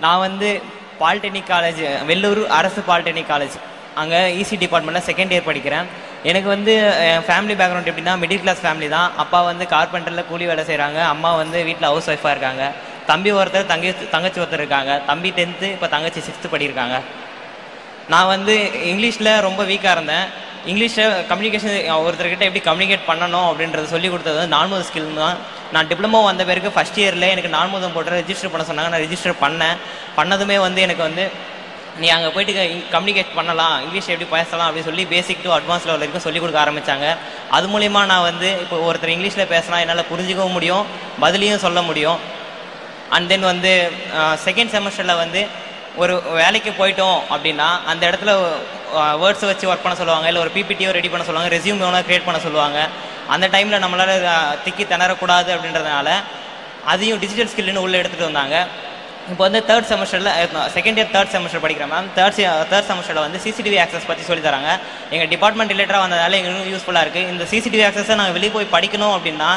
நான் வந்து polytechnic college, Vellur அரசு பாலிடெக்னிக் காலேஜ், அங்கே இசி டிபார்ட்மெண்ட்டில் செகண்ட் இயர் படிக்கிறேன். எனக்கு வந்து என் ஃபேமிலி பேக்ரவுண்ட் எப்படின்னா மிடில் கிளாஸ் ஃபேமிலி தான். அப்பா வந்து கார்பெண்டரில் கூலி வேலை செய்கிறாங்க, அம்மா வந்து வீட்டில் ஹவுஸ் ஒய்ஃபாக இருக்காங்க. தம்பி ஒருத்தர் தங்கச்சி ஒருத்தர் இருக்காங்க. தம்பி 10th, இப்போ தங்கச்சி 6th படிக்கிறாங்க. நான் வந்து இங்கிலீஷில் ரொம்ப வீக்காக இருந்தேன். இங்கிலீஷில் கம்யூனிகேஷன் ஒருத்தர்கிட்ட எப்படி கம்யூனிகேட் பண்ணணும் அப்படின்றத சொல்லி கொடுத்தது வந்து நான்முத ஸ்கில் தான். நான் டிப்ளமோ வந்த பிறகு ஃபஸ்ட் இயரில் எனக்கு நான்முதம் போட்டு ரெஜிஸ்டர் பண்ண சொன்னாங்க. நான் ரெஜிஸ்டர் பண்ணதுமே வந்து எனக்கு வந்து நீ அங்கே போய்ட்டு கம்யூனிகேட் பண்ணலாம், இங்கிலீஷ் எப்படி பேசலாம் அப்படின்னு சொல்லி பேசிக் டு அட்வான்ஸ் லெவல் வரைக்கும் சொல்லிக் கொடுக்க ஆரம்பித்தாங்க. அது மூலிமா நான் வந்து இப்போ ஒருத்தர் இங்கிலீஷில் பேசினா என்னால் புரிஞ்சிக்கவும் முடியும், பதிலையும் சொல்ல முடியும். அண்ட் தென் வந்து செகண்ட் செமஸ்டரில் வந்து ஒரு வேலைக்கு போயிட்டோம் அப்படின்னா அந்த இடத்துல வேர்ட்ஸை வச்சு ஒர்க் பண்ண சொல்லுவாங்க, இல்லை ஒரு பிபிடியோ ரெடி பண்ண சொல்லுவாங்க, ரெஸ்யூம் வேணால் க்ரியேட் பண்ண சொல்லுவாங்க. அந்த டைமில் நம்மளால் திக்கி திணறக்கூடாது அப்படின்றதுனால அதையும் டிஜிட்டல் ஸ்கில்லுன்னு உள்ளே எடுத்துகிட்டு வந்தாங்க. இப்போ வந்து தேர்ட் செமஸ்டரில் செகண்ட் இயர் தேர்ட் செமஸ்டர் படிக்கிறேன் மேம். தேர்ட் செமஸ்டரில் வந்து சிசிடிவி ஆக்சஸ் பற்றி சொல்லி தராங்க. எங்கள் டிபார்ட்மெண்ட் ரிலேட்டடாக வந்ததால் எங்களுக்கு யூஸ்ஃபுல்லாக இருக்குது. இந்த சிசிடிவி ஆக்சஸை நாங்கள் வெளியே போய் படிக்கணும் அப்படின்னா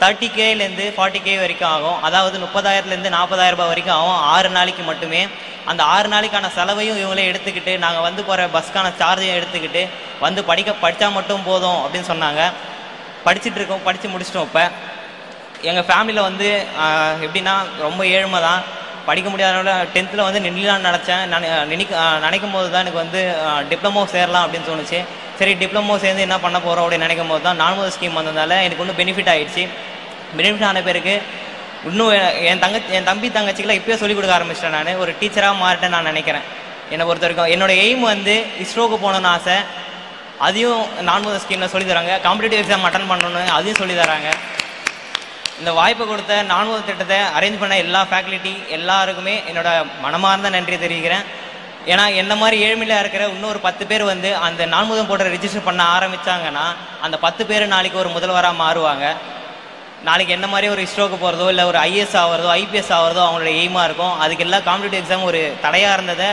30Kலேருந்து 40K வரைக்கும் ஆகும். அதாவது 30,000லேருந்து 40,000 ரூபாய் வரைக்கும் ஆகும் 6 நாளைக்கு மட்டுமே. அந்த 6 நாளைக்கான செலவையும் இவங்களே எடுத்துக்கிட்டு நாங்கள் வந்து போகிற பஸ்க்கான சார்ஜையும் எடுத்துக்கிட்டு வந்து படித்தா மட்டும் போதும் அப்படின்னு சொன்னாங்க. படித்து முடிச்சிட்டோம். இப்போ எங்கள் ஃபேமிலியில் வந்து எப்படின்னா ரொம்ப ஏழ்மை தான், படிக்க முடியாதனால 10th வந்து நினைலான்னு நினச்சேன். நினைக்கும் போது தான் எனக்கு வந்து டிப்ளமோ சேரலாம் அப்படின்னு தோணுச்சு. சரி டிப்ளமோ சேர்ந்து என்ன பண்ண போகிறோம் அப்படின்னு நினைக்கும் போது தான் நான்முத ஸ்கீம் வந்ததால் எனக்கு இன்னும் பெனிஃபிட் ஆகிடுச்சு. பெனிஃபிட் ஆன பிறகு இன்னும் என் தம்பி தங்கச்சிக்கெல்லாம் இப்போயே சொல்லிக் கொடுக்க ஆரம்பிச்சிட்டேன். நான் ஒரு டீச்சராக மாறிட்டேன் நான் நினைக்கிறேன். என்னை பொறுத்த வரைக்கும் என்னோடய எய்ம் வந்து இஸ்ரோக்கு போகணுன்னு ஆசை. அதையும் நான்முத ஸ்கீமில் சொல்லி தராங்க. காம்படிட்டிவ் எக்ஸாம் அட்டன் பண்ணணுன்னு அதையும் சொல்லி தராங்க. இந்த வாய்ப்பை கொடுத்த நான்முத திட்டத்தை அரேஞ்ச் பண்ண எல்லா ஃபேக்கல்ட்டி எல்லாருக்குமே என்னோட மனமார்ந்த நன்றி தெரிவிக்கிறேன். ஏன்னா என்ன மாதிரி ஏழ்மையாக இருக்கிற இன்னொரு 10 பேர் வந்து அந்த நான்முதம் போட்டு ரெஜிஸ்டர் பண்ண ஆரம்பித்தாங்கன்னா அந்த 10 பேர் நாளைக்கு ஒரு முதல்வராக மாறுவாங்க. நாளைக்கு என்ன மாதிரி ஒரு இஸ்ரோக்கு போகிறதோ இல்லை ஒரு ஐஏஎஸ் ஆகிறதோ ஐபிஎஸ் ஆகிறதோ அவங்களோட எய்மாக இருக்கும். அதுக்கு எல்லா காம்படிட்டிவ் எக்ஸாம் ஒரு தடையாக இருந்ததை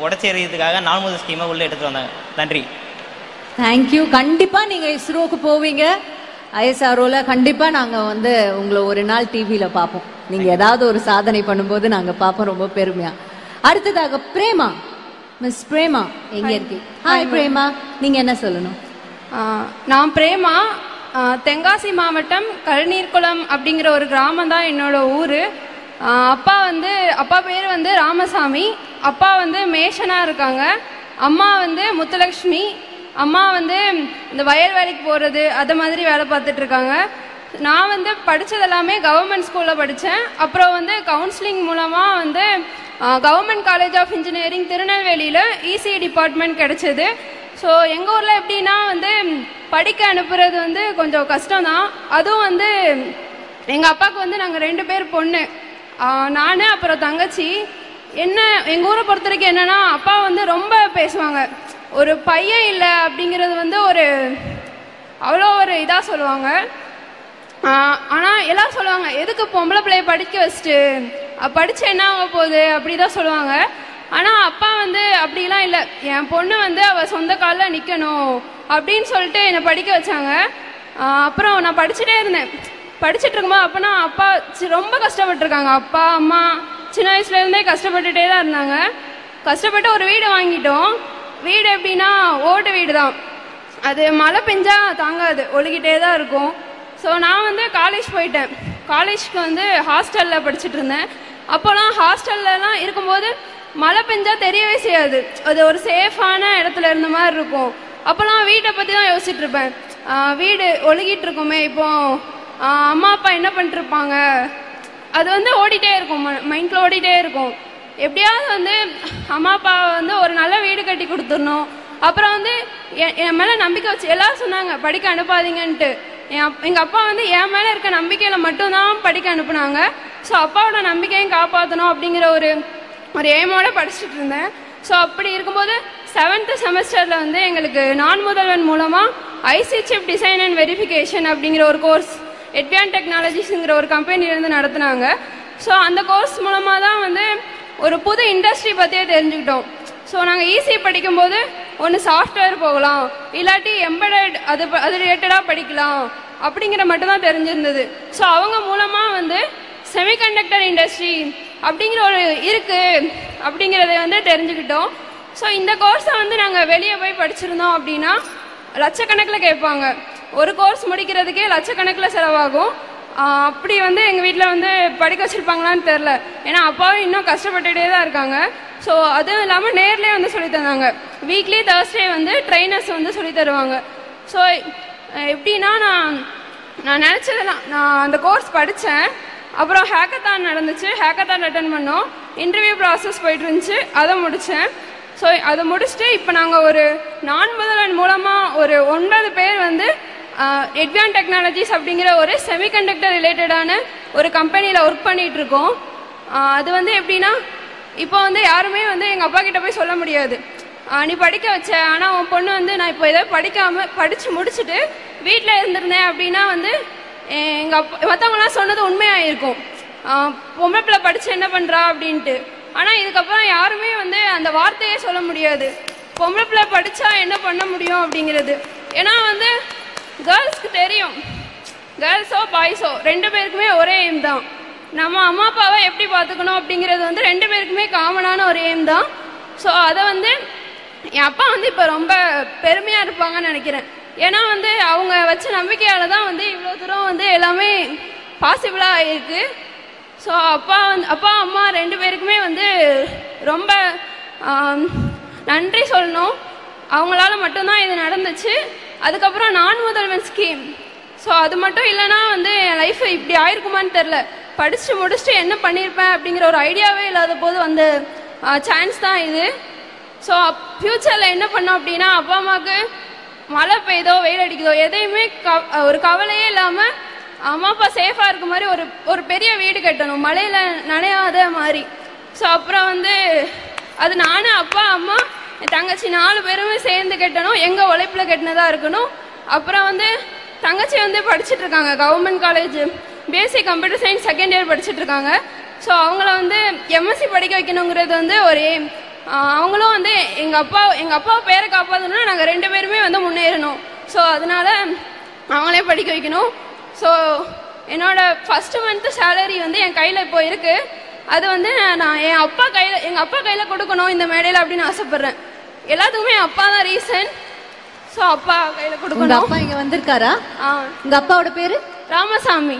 உடச்செறியதுக்காக நான்முத ஸ்கீமை உள்ளே எடுத்துகிட்டு வந்தாங்க. நன்றி. தேங்க்யூ. கண்டிப்பாக நீங்கள் இஸ்ரோக்கு போவீங்க. ஐஎஸ்ஆர்ஓல கண்டிப்பாக நாங்கள் வந்து உங்களை ஒரு நாள் டிவியில் பார்ப்போம். நீங்கள் ஏதாவது ஒரு சாதனை பண்ணும்போது நாங்கள் பார்ப்போம், ரொம்ப பெருமையாக. அடுத்ததாக பிரேமா, மிஸ் பிரேமா எங்க இருக்கீங்க? ஹாய் பிரேமா, நீங்க என்ன சொல்லணும்? நான் பிரேமா, தென்காசி மாவட்டம் கழுநீர்குளம் அப்படிங்கிற ஒரு கிராமம் தான் என்னோட ஊர். அப்பா பேர் வந்து ராமசாமி. அப்பா வந்து மேஷனாக இருக்காங்க. அம்மா வந்து முத்துலக்ஷ்மி. அம்மா வந்து இந்த வயல் வேலைக்கு போகிறது அது மாதிரி வேலை பார்த்துட்டு இருக்காங்க. நான் வந்து படித்தது எல்லாமே கவர்மெண்ட் ஸ்கூலில் படித்தேன். அப்புறம் வந்து கவுன்சிலிங் மூலமாக வந்து கவர்மெண்ட் காலேஜ் ஆஃப் இன்ஜினியரிங் திருநெல்வேலியில் இசி டிபார்ட்மெண்ட் கிடைச்சது. ஸோ எங்கள் ஊரில் எப்படின்னா வந்து படிக்க அனுப்புறது வந்து கொஞ்சம் கஷ்டம்தான். அதுவும் வந்து எங்கள் அப்பாவுக்கு வந்து நாங்கள் 2 பேர் பொண்ணு, நான் அப்புறம் தங்கச்சி. எங்கள் ஊரை பொறுத்த வரைக்கும் என்னென்னா அப்பா வந்து ரொம்ப பேசுவாங்க. ஒரு பையன் இல்லை அப்படிங்கிறது வந்து அவ்வளோ ஒரு இதாக சொல்லுவாங்க. ஆனால் எல்லாம் சொல்லுவாங்க, எதுக்கு பொம்பளை பிள்ளைய படிக்க வச்சுட்டு படித்து என்ன ஆக போகுது அப்படி தான் சொல்லுவாங்க. ஆனால் அப்பா வந்து அப்படிலாம் இல்லை, என் பொண்ணு வந்து அவள் சொந்த காலில் நிற்கணும் அப்படின்னு சொல்லிட்டு என்னை படிக்க வச்சாங்க. அப்புறம் நான் படிச்சுட்டே இருந்தேன். படிச்சுட்டு இருக்கும்போது அப்போனா அப்பா ரொம்ப கஷ்டப்பட்டுருக்காங்க. அப்பா அம்மா சின்ன வயசுலேருந்தே கஷ்டப்பட்டுட்டே தான் இருந்தாங்க. கஷ்டப்பட்டு ஒரு வீடு வாங்கிட்டோம். வீடு எப்படின்னா ஓட்டு வீடு தான். அது மழை பெஞ்சா தாங்காது, ஒழுகிட்டே தான் இருக்கும். ஸோ நான் வந்து காலேஜ் போயிட்டேன். காலேஜ்க்கு வந்து ஹாஸ்டலில் படிச்சுட்டு இருந்தேன். அப்போலாம் ஹாஸ்டல்லாம் இருக்கும்போது மழை பெஞ்சா தெரியவே செய்யாது, அது ஒரு சேஃபான இடத்துல இருந்த மாதிரி இருக்கும். அப்போலாம் வீட்டை பற்றி தான் யோசிச்சுட்டு இருப்பேன். வீடு ஒழுகிட்டு இருக்குமே, இப்போ அம்மா அப்பா என்ன பண்ணிட்டுருப்பாங்க, அது வந்து ஓடிட்டே இருக்கும், மைண்டில் ஓடிட்டே இருக்கும். எப்படியாவது வந்து அம்மா அப்பா வந்து ஒரு நல்ல வீடு கட்டி கொடுத்துடணும். அப்புறம் வந்து என் மேலே நம்பிக்கை வச்சு எல்லோரும் சொன்னாங்க படிக்க அனுப்பாதீங்கன்ட்டு. எங்கள் அப்பா வந்து என் மேலே இருக்க நம்பிக்கையில் மட்டும்தான் படிக்க அனுப்புனாங்க. ஸோ அப்பாவோட நம்பிக்கையும் காப்பாற்றணும் அப்படிங்கிற ஒரு எய்மோடு படிச்சுட்டு இருந்தேன். ஸோ அப்படி இருக்கும்போது 7th செமஸ்டரில் வந்து எங்களுக்கு நான் முதல்வன் மூலமாக IC chip design and verification அப்படிங்கிற ஒரு கோர்ஸ் எட்வியான் டெக்னாலஜிஸுங்கிற ஒரு கம்பெனிலேருந்து நடத்துனாங்க. ஸோ அந்த கோர்ஸ் மூலமாக தான் வந்து ஒரு புது இண்டஸ்ட்ரி பற்றியே தெரிஞ்சுக்கிட்டோம். ஸோ நாங்கள் ஈஸி படிக்கும்போது ஒன்று சாஃப்ட்வேர் போகலாம், இல்லாட்டி எம்பெடட் அது ரிலேட்டடாக படிக்கலாம் அப்படிங்கிற மட்டும்தான் தெரிஞ்சிருந்தது. ஸோ அவங்க மூலமாக வந்து செமிகண்டக்டர் இண்டஸ்ட்ரி, அப்படிங்கிற ஒரு இருக்கு அப்படிங்கிறத வந்து தெரிஞ்சுக்கிட்டோம். ஸோ இந்த கோர்ஸை வந்து நாங்கள் வெளியே போய் படிச்சிருந்தோம் அப்படின்னா லட்சக்கணக்கில் கேட்பாங்க. ஒரு கோர்ஸ் முடிக்கிறதுக்கே லட்சக்கணக்கில் செலவாகும். அப்படி வந்து எங்கள் வீட்டில் வந்து படிக்க வச்சுருப்பாங்களான்னு தெரில. ஏன்னா அப்பாவும் இன்னும் கஷ்டப்பட்டுகிட்டே தான் இருக்காங்க. ஸோ அதுவும் இல்லாமல் நேர்லேயே வந்து சொல்லி தந்தாங்க. வீக்லி தேர்ஸ்டே வந்து ட்ரைனர்ஸ் வந்து சொல்லி தருவாங்க. ஸோ எப்படின்னா நான் நினச்சதெல்லாம் நான் அந்த கோர்ஸ் படித்தேன். அப்புறம் ஹேக்கத்தான் நடந்துச்சு. ஹேக்கத்தான் அட்டன் பண்ணோம். இன்டர்வியூ ப்ராசஸ் போயிட்டு இருந்துச்சு. அதை முடித்தேன். ஸோ அதை முடிச்சுட்டு இப்போ நாங்கள் ஒரு நான் மூலமாக ஒரு 9 பேர் வந்து எட்வியான் டெக்னாலஜிஸ் அப்படிங்கிற ஒரு செமிகண்டக்டர் ரிலேட்டடான ஒரு கம்பெனியில் ஒர்க் பண்ணிகிட்டு இருக்கோம். அது வந்து எப்படின்னா இப்போ வந்து யாருமே வந்து எங்கள் அப்பா கிட்ட போய் சொல்ல முடியாது, நீ படிக்க வச்ச, ஆனால் உன் பொண்ணு வந்து நான் இப்போ ஏதோ படித்து முடிச்சுட்டு வீட்டில் இருந்திருந்தேன் அப்படின்னா வந்து எங்கள் அப்பா மற்றவங்களாம் சொன்னது உண்மையாக இருக்கும், பொம்பளை பிள்ளை படித்து என்ன பண்ணுறா அப்படின்ட்டு. ஆனால் இதுக்கப்புறம் யாருமே வந்து அந்த வார்த்தையே சொல்ல முடியாது, பொம்பளை பிள்ளை படித்தா என்ன பண்ண முடியும் அப்படிங்கிறது. ஏன்னா வந்து கேர்ள்ஸ்க்கு தெரியும், கேர்ள்ஸோ பாய்ஸோ 2 பேருக்குமே ஒரே எய்ம் தான். நம்ம அம்மா அப்பாவை எப்படி பார்த்துக்கணும் அப்படிங்கிறது வந்து 2 பேருக்குமே காமனான ஒரு எய்ம் தான். ஸோ அதை வந்து என் அப்பா வந்து இப்போ ரொம்ப பெருமையாக இருப்பாங்கன்னு நினைக்கிறேன். ஏன்னா வந்து அவங்க வச்ச நம்பிக்கையால் தான் வந்து இவ்வளோ தூரம் வந்து எல்லாமே பாசிபிளாக ஆகிருக்கு. ஸோ அப்பா அம்மா 2 பேருக்குமே வந்து ரொம்ப நன்றி சொல்லணும். அவங்களால மட்டும்தான் இது நடந்துச்சு. அதுக்கப்புறம் நான் முதல்வன் ஸ்கீம், ஸோ அது மட்டும் இல்லைன்னா வந்து என் லைஃப் இப்படி ஆயிருக்குமான்னு தெரில. படித்து முடிச்சுட்டு என்ன பண்ணியிருப்பேன் அப்படிங்கிற ஒரு ஐடியாவே இல்லாத போது வந்த சான்ஸ் தான் இது. ஸோ ஃப்யூச்சரில் என்ன பண்ணோம் அப்படின்னா அப்பா அம்மாவுக்கு மழை பெய்தோ வெயில் அடிக்குதோ எதையுமே ஒரு கவலையே இல்லாமல் அம்மா அப்பா சேஃபாக இருக்க மாதிரி ஒரு பெரிய வீடு கட்டணும், மழையில் நனையாத மாதிரி. ஸோ அப்புறம் வந்து அது நானும் அப்பா அம்மா என் தங்கச்சி 4 பேருமே சேர்ந்து கட்டணும், எங்கள் உழைப்பில் கட்டினதாக இருக்கணும். அப்புறம் வந்து தங்கச்சி வந்து படிச்சுட்டு இருக்காங்க government college BSc computer science second year படிச்சுட்டு இருக்காங்க. ஸோ அவங்கள வந்து எம்எஸ்சி படிக்க வைக்கணுங்கிறது வந்து ஒரு எய்ம். அவங்களும் வந்து எங்கள் அப்பா பேரை காப்பாற்றணும்னா நாங்கள் 2 பேருமே வந்து முன்னேறணும். ஸோ அதனால அவங்களே படிக்க வைக்கணும். ஸோ என்னோட ஃபர்ஸ்ட் மந்த் சேலரி வந்து என் கையில் இப்போ இருக்கு. அது வந்து நான் எங்கள் அப்பா கையில் கொடுக்கணும் இந்த மேடையில் அப்படின்னு ஆசைப்படுறேன். எல்லாத்துக்குமே அப்பா தான் ரீசன். ஸோ அப்பா கையில் கொடுக்கணும். அப்பா இங்கே வந்திருக்காரா? உங்க அப்பாவோட பேரு ராமசாமி.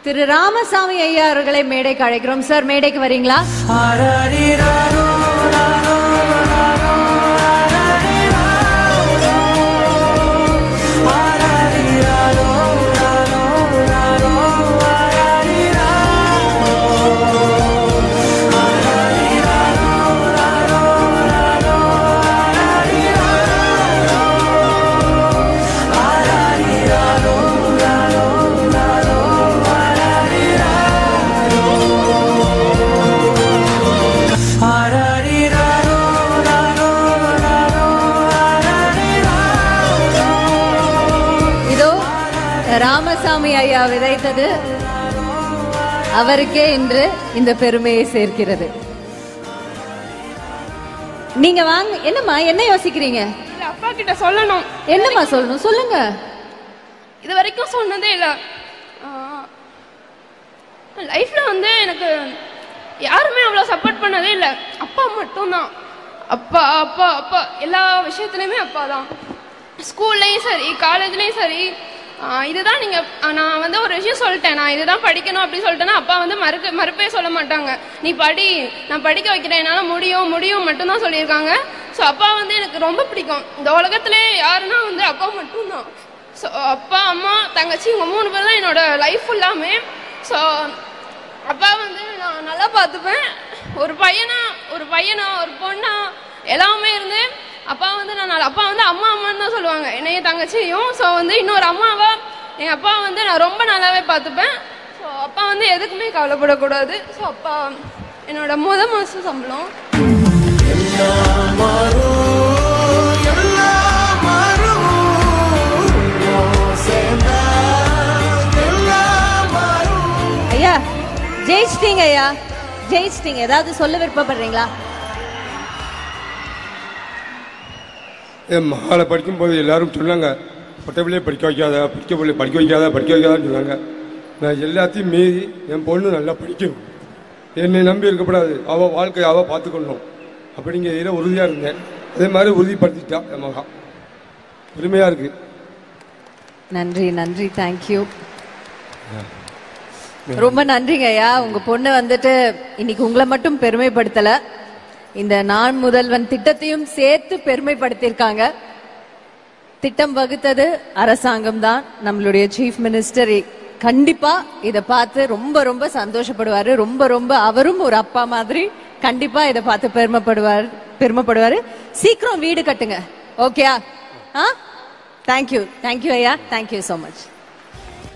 திரு ராமசாமி ஐயா அவர்களை மேடைக்கு அழைக்கிறோம். சார் மேடைக்கு வரீங்களா? ராமசாமி ஐயா விதைத்தது அவருக்கே இன்று இந்த பெருமையை சேர்க்கிறது. நீங்க வாங்க. என்னம்மா என்ன யோசிக்கிறீங்க? அப்பா கிட்ட சொல்லணும். என்னம்மா சொல்லணும்? சொல்லுங்க. இது வரைக்கும் சொன்னதே இல்லை. லைஃப்ல வந்து எனக்கு யாருமே அவ்வளோ சப்போர்ட் பண்ணதே இல்லை. அப்பா மட்டும்தான். அப்பா அப்பா அப்பா எல்லா விஷயத்துலையுமே அப்பா தான். ஸ்கூல்லையும் சரி காலேஜ்லேயும் சரி இதுதான் நான் வந்து ஒரு விஷயம் சொல்லிட்டேன், நான் இதுதான் படிக்கணும் அப்படின்னு சொல்லிட்டேன்னா அப்பா வந்து மறுப்பே சொல்ல மாட்டாங்க. நீ படி, நான் படிக்க வைக்கிறேன், என்னால் முடியும் மட்டும்தான் சொல்லியிருக்காங்க. ஸோ அப்பா வந்து எனக்கு ரொம்ப பிடிக்கும். இந்த உலகத்திலே யாருன்னா வந்து அப்பா மட்டும்தான். ஸோ அப்பா அம்மா தங்கச்சி இவங்க 3 பேர் தான் என்னோட லைஃப் ஃபுல்லாமே. ஸோ அப்பா வந்து நான் நல்லா பார்த்துப்பேன். ஒரு பையனா ஒரு பொண்ணா எல்லாமே இருந்து அப்பா வந்து அப்பா வந்து அம்மான்னு தான் சொல்லுவாங்க என்னைய தங்கச்சியும். ஸோ வந்து இன்னொரு அம்மாவா எங்கள் அப்பா வந்து நான் ரொம்ப நல்லாவே பார்த்துப்பேன். ஸோ அப்பா வந்து எதுக்குமே கவலைப்படக்கூடாது. ஸோ அப்பா என்னோட மாதம் சம்பளம். ஐயா ஜெயிச்சிட்டீங்க. ஐயா ஜெயிச்சிட்டீங்க. ஏதாவது சொல்ல விருப்பப்படுறீங்களா? என் மகளை படிக்கும்போது எல்லாரும் சொன்னாங்க, பொட்டை படிக்க வைக்காதான்னு சொன்னாங்க. நான் எல்லாத்தையும் மீறி என் பொண்ணு நல்லா படிக்கணும், என்னை நம்பி இருக்கக்கூடாது, அவள் வாழ்க்கையை அவள் பார்த்துக்கணும் அப்படிங்கிற உறுதியாக இருந்தேன். அதே மாதிரி உறுதிப்படுத்திட்டா என் மகா. பெருமையாக இருக்கு. நன்றி நன்றி, தேங்க்யூ. ரொம்ப நன்றிங்க ஐயா. உங்க பொண்ணு வந்துட்டு இன்னைக்கு உங்களை மட்டும் பெருமைப்படுத்தல, இந்த நான் முதல்வன் திட்டத்தையும் சேர்த்து பெருமைப்படுத்தியிருக்காங்க. திட்டம் வகுத்தது அரசாங்கம் தான், நம்மளுடைய சீஃப் மினிஸ்டர். கண்டிப்பா இத பார்த்து ரொம்ப ரொம்ப சந்தோஷப்படுவாரு. ரொம்ப ரொம்ப அவரும் ஒரு அப்பா மாதிரி கண்டிப்பா இத பார்த்து பெருமைப்படுவாரு. சீக்கிரம் வீடு கட்டுங்க. ஓகேயா? தேங்க்யூ தேங்க்யூ ஐயா, தேங்க்யூ சோ மச்.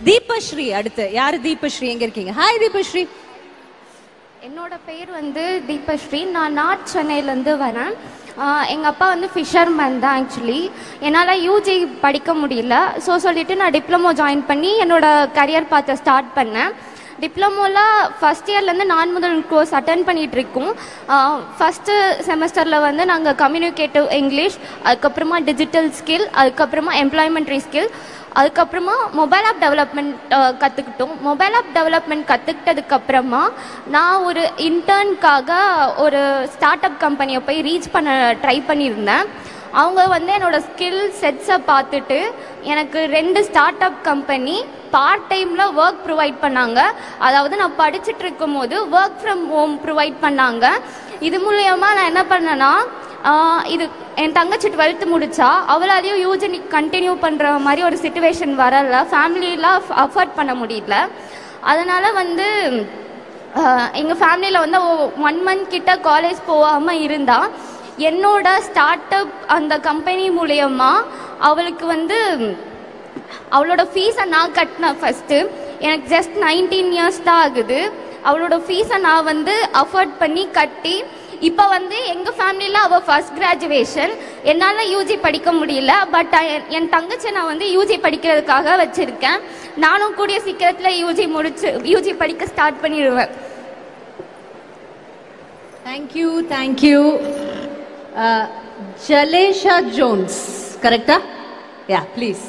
தீபஸ்ரீ அடுத்து. யாரு தீபஸ்ரீ? எங்க இருக்கீங்க? ஹாய் தீபஸ்ரீ. என்னோட பேர் வந்து தீபஸ்ரீ. நான் நார்த் சென்னையிலேருந்து வரேன். எங்கள் அப்பா வந்து ஃபிஷர்மேன் தான் ஆக்சுவலி. என்னால் யூஜி படிக்க முடியல. சொல்லிட்டு நான் டிப்ளமோ ஜாயின் பண்ணி என்னோட கரியர் பார்த்து ஸ்டார்ட் பண்ணேன். டிப்ளமோவில் ஃபஸ்ட் இயர்லேருந்து நான் முதல் கோர்ஸ் அட்டன் பண்ணிகிட்டு இருக்கோம். ஃபஸ்ட்டு செமஸ்டரில் வந்து நாங்கள் கம்யூனிகேட்டிவ் இங்கிலீஷ், அதுக்கப்புறமா டிஜிட்டல் ஸ்கில், அதுக்கப்புறமா எம்ப்ளாய்மெண்ட்ரி ஸ்கில், அதுக்கப்புறமா மொபைல் ஆப் டெவலப்மெண்ட் கற்றுக்கிட்டோம். மொபைல் ஆப் டெவலப்மெண்ட் கற்றுக்கிட்டதுக்கப்புறமா நான் ஒரு இன்டர்னுக்காக ஒரு ஸ்டார்ட் அப் கம்பெனியை போய் ரீச் பண்ண ட்ரை பண்ணியிருந்தேன். அவங்க வந்து என்னோடய ஸ்கில் செட்ஸை பார்த்துட்டு எனக்கு 2 ஸ்டார்ட் அப் கம்பெனி பார்ட் டைமில் ஒர்க் ப்ரொவைட் பண்ணாங்க. அதாவது நான் படிச்சுட்டு இருக்கும் போது ஒர்க் ஃப்ரம் ஹோம் ப்ரொவைட் பண்ணாங்க. இது மூலயமா நான் என்ன பண்ணேன்னா, இது என் தங்கச்சி 12th முடித்தா, அவளாலையும் யூஜி கண்டினியூ பண்ணுற மாதிரி ஒரு சிச்சுவேஷன் வரல, ஃபேமிலியெலாம் அஃபோர்ட் பண்ண முடியல. அதனால் வந்து எங்கள் ஃபேமிலியில் வந்து 1 month கிட்ட காலேஜ் போகாமல் இருந்தா. என்னோட ஸ்டார்ட் அப் அந்த கம்பெனி மூலயமா அவளுக்கு வந்து அவளோட ஃபீஸை நான் கட்டினேன். ஃபஸ்ட்டு எனக்கு ஜஸ்ட் 19 years தான் ஆகுது. அவளோட ஃபீஸை நான் வந்து அஃபோர்ட் பண்ணி கட்டி இப்போ வந்து எங்கள் ஃபேமிலியில் அவள் ஃபர்ஸ்ட் கிராஜுவேஷன். என்னால் யூஜி படிக்க முடியல, பட் என் தங்கச்சி நான் வந்து யூஜி படிக்கிறதுக்காக வச்சுருக்கேன். நானும் கூடிய சீக்கிரத்தில் யூஜி படிக்க ஸ்டார்ட் பண்ணிடுவேன். Thank you thank you. ஜலேஷா ஜோன்ஸ் கரெக்டா? யா ப்ளீஸ்.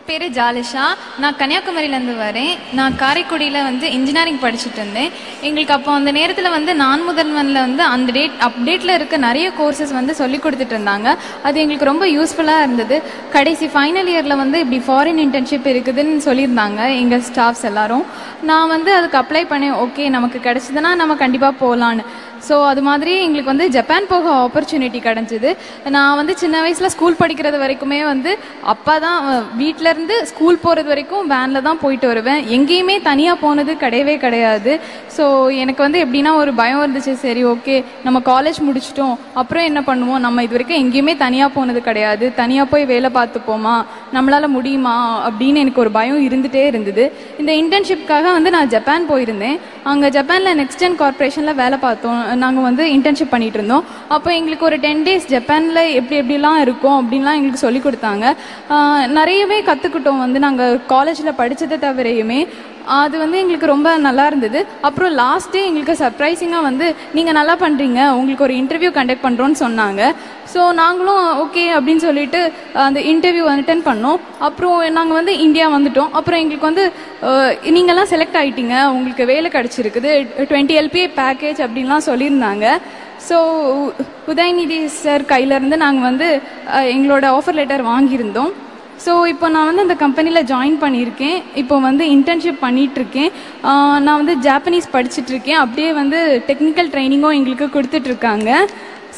பேர் ஜாலிஷா. நான் கன்னியாகுமரியிலேருந்து வரேன். நான் காரைக்குடியில் வந்து இன்ஜினியரிங் படிச்சுட்டு இருந்தேன். எங்களுக்கு அப்போ அந்த நேரத்தில் வந்து நான் முதல்வனில் வந்து அந்த அப்டேட்டில் இருக்க நிறைய கோர்சஸ் வந்து சொல்லி கொடுத்துட்டு இருந்தாங்க. அது எங்களுக்கு ரொம்ப யூஸ்ஃபுல்லாக இருந்தது. கடைசி ஃபைனல் இயரில் வந்து இப்படி ஃபாரின் இன்டர்ன்ஷிப் இருக்குதுன்னு சொல்லியிருந்தாங்க எங்கள் ஸ்டாஃப்ஸ் எல்லாரும். நான் வந்து அதுக்கு அப்ளை பண்ணேன். ஓகே, நமக்கு கிடைச்சதுன்னா நம்ம கண்டிப்பாக போகலான்னு. ஸோ அது மாதிரி எங்களுக்கு வந்து ஜப்பான் போக ஆப்பர்ச்சுனிட்டி கிடச்சிது. நான் வந்து சின்ன வயசில் ஸ்கூல் படிக்கிறது வரைக்குமே வந்து அப்பா தான் வீட்டிலேருந்து ஸ்கூல் போகிறது வரைக்கும் வேனில் தான் போயிட்டு வருவேன். எங்கேயுமே தனியாக போனது கிடையவே கிடையாது. ஸோ எனக்கு வந்து எப்படின்னா ஒரு பயம் இருந்துச்சு. சரி, ஓகே, நம்ம காலேஜ் முடிச்சிட்டோம், அப்புறம் என்ன பண்ணுவோம், நம்ம இது வரைக்கும் எங்கேயுமே தனியாக போனது கிடையாது, தனியாக போய் வேலை பார்த்துப்போமா, நம்மளால் முடியுமா அப்படின்னு எனக்கு ஒரு பயம் இருந்துகிட்டே இருந்தது. இந்த இன்டர்ன்ஷிப்காக வந்து நான் ஜப்பான் போயிருந்தேன். அங்கே ஜப்பானில் நெக்ஸ்ட் கார்பரேஷனில் வேலை பார்த்தோம். நாங்கள் வந்து இன்டர்ன்ஷிப் பண்ணிகிட்டு இருந்தோம். அப்போ எங்களுக்கு ஒரு 10 days ஜப்பானில் எப்படிலாம் இருக்கும் அப்படின்லாம் எங்களுக்கு சொல்லி கொடுத்தாங்க. நிறையவே கற்றுக்கிட்டோம். வந்து நாங்கள் காலேஜில் படித்ததை தவிரையுமே அது வந்து எங்களுக்கு ரொம்ப நல்லா இருந்தது. அப்புறம் லாஸ்ட் டே எங்களுக்கு சர்ப்ரைசிங்காக வந்து நீங்கள் நல்லா பண்ணுறீங்க, உங்களுக்கு ஒரு இன்டர்வியூ கண்டக்ட் பண்ணுறோன்னு சொன்னாங்க. ஸோ நாங்களும் ஓகே அப்படின்னு சொல்லிட்டு அந்த இன்டர்வியூ அட்டென்ட் பண்ணோம். அப்புறம் நாங்கள் வந்து இந்தியா வந்துட்டோம். அப்புறம் எங்களுக்கு வந்து நீங்கள்லாம் செலக்ட் ஆகிட்டீங்க, உங்களுக்கு வேலை கிடச்சிருக்குது, 20 LPA பேக்கேஜ் அப்படின்லாம் சொல்லியிருந்தாங்க. ஸோ உதயநிதி சார் கையிலேருந்து நாங்கள் வந்து எங்களோட ஆஃபர் லெட்டர் வாங்கியிருந்தோம். ஸோ இப்போ நான் வந்து அந்த கம்பெனியில் ஜாயின் பண்ணியிருக்கேன். இப்போ வந்து இன்டர்ன்ஷிப் பண்ணிகிட்ருக்கேன். நான் வந்து ஜாப்பனீஸ் படிச்சுட்ருக்கேன். அப்படியே வந்து டெக்னிக்கல் ட்ரைனிங்கும் எங்களுக்கு கொடுத்துட்ருக்காங்க.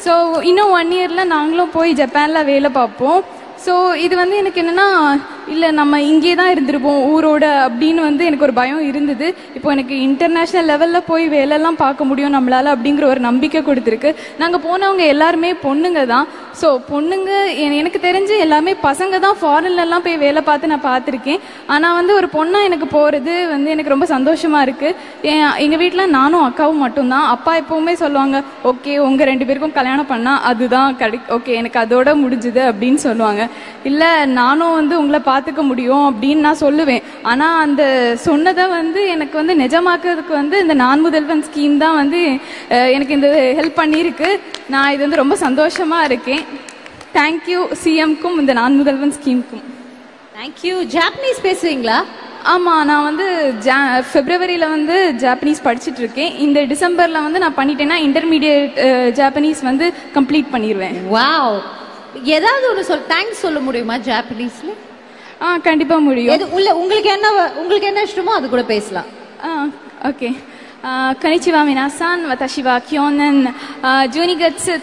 ஸோ இன்னும் 1 yearல் நாங்களும் போய் ஜப்பானில் வேலை பார்ப்போம். ஸோ இது வந்து எனக்கு என்னென்னா, இல்லை நம்ம இங்கே தான் இருந்திருப்போம் ஊரோட அப்படின்னு வந்து எனக்கு ஒரு பயம் இருந்தது. இப்போ எனக்கு இன்டர்நேஷ்னல் லெவலில் போய் வேலைலாம் பார்க்க முடியும் நம்மளால் அப்படிங்கிற ஒரு நம்பிக்கை கொடுத்துருக்கு. நாங்கள் போனவங்க எல்லாருமே பொண்ணுங்க தான். ஸோ பொண்ணுங்க எனக்கு தெரிஞ்சு எல்லாமே பசங்க தான் ஃபாரின்லலாம் போய் வேலை பார்த்து நான் பார்த்துருக்கேன். ஆனால் வந்து ஒரு பொண்ணாக எனக்கு போகிறது வந்து எனக்கு ரொம்ப சந்தோஷமாக இருக்குது. எங்கள் வீட்டில் நானும் அக்காவும் மட்டும்தான். அப்பா எப்போவுமே சொல்லுவாங்க, ஓகே உங்கள் 2 பேருக்கும் கல்யாணம் பண்ணால் அதுதான் ஓகே எனக்கு அதோட முடிஞ்சுது அப்படின்னு சொல்லுவாங்க. இல்லை நானும் வந்து உங்களை பார்த்துக்க முடியும் அப்படின்னு நான் சொல்லுவேன். ஆனால் அந்த சொன்னதை வந்து எனக்கு வந்து நிஜமாக்கிறதுக்கு வந்து இந்த நான் முதல்வன் ஸ்கீம் தான் வந்து எனக்கு இந்த ஹெல்ப் பண்ணியிருக்கு. நான் இது வந்து ரொம்ப சந்தோஷமாக இருக்கேன். தேங்க்யூ சிஎம்க்கும் இந்த நான் முதல்வன் ஸ்கீமுக்கும். தேங்க்யூ. ஜாப்பனீஸ் பேசுவீங்களா? ஆமாம், நான் வந்து ஃபெப்ரவரியில் வந்து ஜாப்பனீஸ் படிச்சுட்டு இருக்கேன். இந்த டிசம்பரில் வந்து நான் பண்ணிட்டேன்னா இன்டர்மீடியட் ஜாப்பனீஸ் வந்து கம்ப்ளீட் பண்ணிடுவேன். வாவ், ஏதாவது ஒரு தேங்க்ஸ் சொல்ல முடியுமா ஜாப்பனீஸ்ல? கண்டிப்பாக முடியும். உங்களுக்கு என்ன இஷ்டமோ அது கூட பேசலாம். ஓகே. こんにちは皆さん。私は去年12月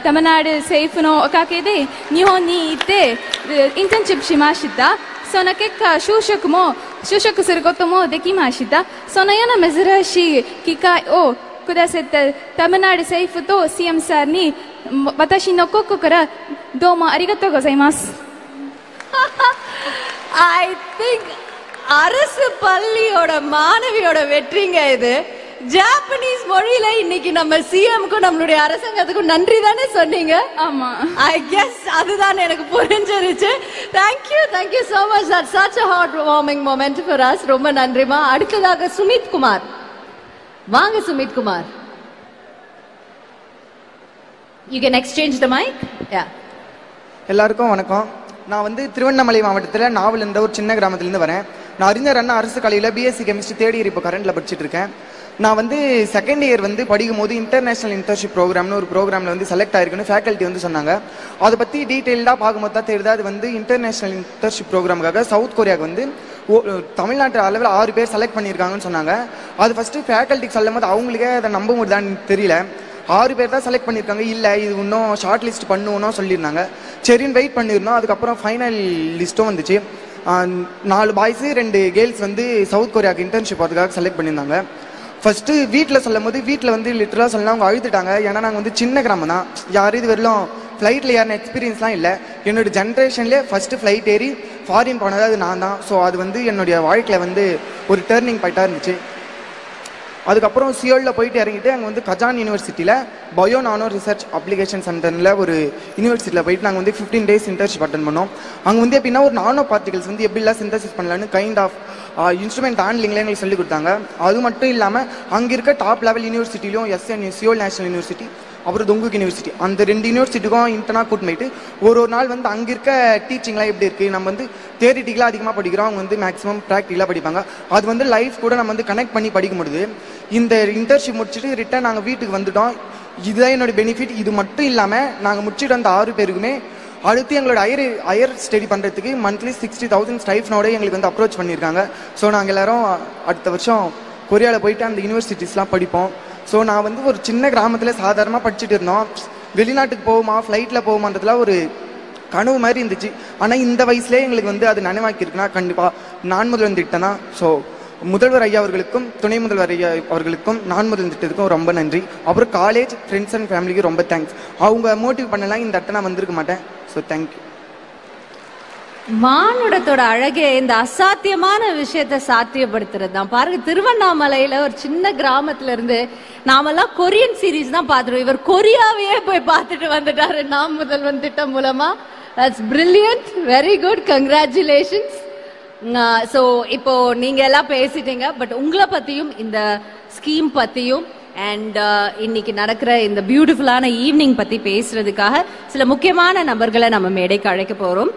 タマナル政府のおかげで日本に行ってインターンシップしました。その結果就職することもできました。そのような珍しい機会をくださったタマナル政府と CM さんに私の心からどうもありがとうございます。I think அரசு பள்ளியோட மாணவியோட வெற்றிங்க இது. ஜாப்பனீஸ் மொழியில இன்னைக்கு நம்ம சிஎம்க்கும் நம்மளுடைய அரசாங்கத்துக்கும் நன்றி தானே சொன்னீங்க? ஆமா, ஐ கெஸ் அதுதான் எனக்கு புரிஞ்சிருச்சு. Thank you so much. That's such a heartwarming moment for us. ரொம்ப நன்றிமா. அடுத்ததாக சுமித் குமார். வாங்க Sumit Kumar. You can exchange the mic. Yeah. எல்லாருக்கும் வணக்கம். நான் வந்து திருவண்ணாமலை மாவட்டத்தில் நாவல் என்ற ஒரு சின்ன கிராமத்திலேருந்து வரேன். நான் அறிஞர் அண்ணா அரசு கலையில் பிஎஸ்சி கெமிஸ்ட்ரி தேர்ட் இயர் இப்போ கரண்டில் படிச்சுட்டு இருக்கேன். நான் வந்து செகண்ட் இயர் வந்து படிக்கும் போது இன்டர்நேஷனல் இன்டர்ன்ஷிப் ப்ரோக்ராம்னு ஒரு ப்ரோக்ராமில் வந்து செலக்ட் ஆயிருக்குன்னு ஃபேக்கல்ட்டி வந்து சொன்னாங்க. அதை பற்றி டீட்டெயில்டாக பார்க்கும்போது தான் தெரியுது, அது வந்து இன்டர்நேஷனல் இன்டர்ன்ஷிப் ப்ரோக்ராமுக்காக சவுத் கொரியாவுக்கு வந்து தமிழ்நாட்டு அளவில் 6 பேர் செலக்ட் பண்ணியிருக்காங்கன்னு சொன்னாங்க. அது ஃபஸ்ட்டு ஃபேக்கல்ட்டிக்கு சொல்லும் போது அவங்களுக்கே அதை நம்ப முடியுதான்னு தெரியல. 6 பேர் தான் செலக்ட் பண்ணியிருக்காங்க. இல்லை, இது இன்னும் ஷார்ட் லிஸ்ட் பண்ணுவோன்னு சொல்லியிருந்தாங்க. சரின்னு வெயிட் பண்ணியிருந்தோம். அதுக்கப்புறம் ஃபைனல் லிஸ்ட்டும் வந்துச்சு. 4 பாய்ஸு 2 கேர்ள்ஸ் வந்து சவுத் கொரியாவுக்கு இன்டர்ன்ஷிப் அதுக்காக செலக்ட் பண்ணியிருந்தாங்க. ஃபஸ்ட்டு வீட்டில் சொல்லும் போது வீட்டில் வந்து லிட்டரலாக சொல்லலாம் அவங்க அழுதுட்டாங்க. ஏன்னா நாங்கள் வந்து சின்ன கிராமம் தான், யாரும் இது வரலாம் ஃப்ளைட்டில் ஏறின எக்ஸ்பீரியன்ஸ்லாம் இல்லை. என்னோட ஜென்ரேஷன்லேயே ஃபஸ்ட்டு ஃப்ளைட் ஏறி ஃபாரின் போனது அது நான் தான். ஸோ அது வந்து என்னுடைய வாழ்க்கையில் வந்து ஒரு டேர்னிங் பாயிண்ட்டாக இருந்துச்சு. அதுக்கப்புறம் சியோலில் போயிட்டு இறங்கிட்டு அங்கே வந்து கஜான் யூனிவர்சிட்டியில் பயோ நானோ ரிசர்ச் அப்ளிகேஷன் சென்டரில் ஒரு யூனிவர்சிட்டியில் போயிட்டு நாங்கள் வந்து 15 days இன்டர்ன்ஷிப் அட்டன் பண்ணோம். அங்கே வந்து எப்படின்னா ஒரு நானோ பார்ட்டிகல்ஸ் வந்து எப்படிலாம் சிந்தசிஸ் பண்ணலான்னு கைண்ட் ஆஃப் இன்ஸ்ட்ருமெண்ட் ஹேண்ட்லிங்கில் எங்களுக்கு சொல்லிக் கொடுத்தாங்க. அது மட்டும் இல்லாமல் அங்கே இருக்க டாப் லெவல் யூனிவர்சிட்டிலையும் எஸ்என்யூ சியோல் நேஷனல் யூனிவர்சிட்டி அப்புறம் தொங்குக் யூனிவர்சிட்டி, அந்த 2 யூனிவர்சிட்டிக்கும் இன்டர்னாக கூட்டு போயிட்டு ஒரு நாள் வந்து அங்கே இருக்க டீச்சிங்லாம் எப்படி இருக்குது, நம்ம வந்து தியரிட்டிக்கலாக அதிகமாக படிக்கிறோம், அவங்க வந்து மேக்ஸிமம் ப்ராக்டிக்கலாக படிப்பாங்க. அது வந்து லைஃப் கூட நம்ம வந்து கனெக்ட் பண்ணி படிக்க முடியுது. இந்த இன்டர்ன்ஷிப் முடிச்சுட்டு ரிட்டர்ன் நாங்கள் வீட்டுக்கு வந்துட்டோம். இதுதான் என்னோடய பெனிஃபிட். இது மட்டும் இல்லாமல் நாங்கள் முடிச்சுட்டு அந்த 6 பேருக்குமே அடுத்து எங்களோட ஹையர் ஸ்டடி பண்ணுறதுக்கு மந்த்லி 60,000 ஸ்டைஃப்னோட எங்களுக்கு வந்து அப்ரோச் பண்ணியிருக்காங்க. ஸோ நாங்கள் எல்லோரும் அடுத்த வருஷம் கொரியாவில் போயிட்டு அந்த யூனிவர்சிட்டிஸ்லாம் படிப்போம். ஸோ நான் வந்து ஒரு சின்ன கிராமத்தில் சாதாரணமாக படிச்சுட்டு இருந்தோம். வெளிநாட்டுக்கு போகுமா ஃப்ளைட்டில் போகுமான்றதுலாம் ஒரு கனவு மாதிரி இருந்துச்சு. ஆனால் இந்த வயசுலேயே எங்களுக்கு வந்து அது நினைவாக்கியிருக்குன்னா கண்டிப்பாக நான் முதல்வன் திட்டம் தான். ஸோ முதல்வர் ஐயா அவர்களுக்கும் துணை முதல்வர் ஐயா அவர்களுக்கும் நான் முதல் திட்டத்துக்கும் ரொம்ப நன்றி. அப்புறம் காலேஜ் ஃப்ரெண்ட்ஸ் அண்ட் ஃபேமிலிக்கு ரொம்ப தேங்க்ஸ். அவங்க மோட்டிவ் பண்ணலாம் இந்த இடத்த நான் வந்திருக்க மாட்டேன். So thank you. மானுடத்தோட அழகே இந்த அசாத்தியமான விஷயத்தை சாத்தியப்படுத்துறது தான். பாருங்க, திருவண்ணாமலையில ஒரு சின்ன கிராமத்துல இருந்து நாமெல்லாம் கொரியன் சீரீஸ் தான் பார்த்துருவோம். இவர் கொரியாவையே போய் பார்த்துட்டு வந்துட்டாரு நாம் முதல்வன் திட்டம் மூலமா. That's brilliant, very good, congratulations. So இப்போ நீங்க எல்லாம் பேசிட்டீங்க, பட் உங்களை பத்தியும் இந்த ஸ்கீம் பத்தியும் அண்ட் இன்னைக்கு நடக்கிற இந்த பியூட்டிஃபுல்லான ஈவினிங் பத்தி பேசுறதுக்காக சில முக்கியமான நபர்களை நம்ம மேடைக்கு அழைக்க போறோம்.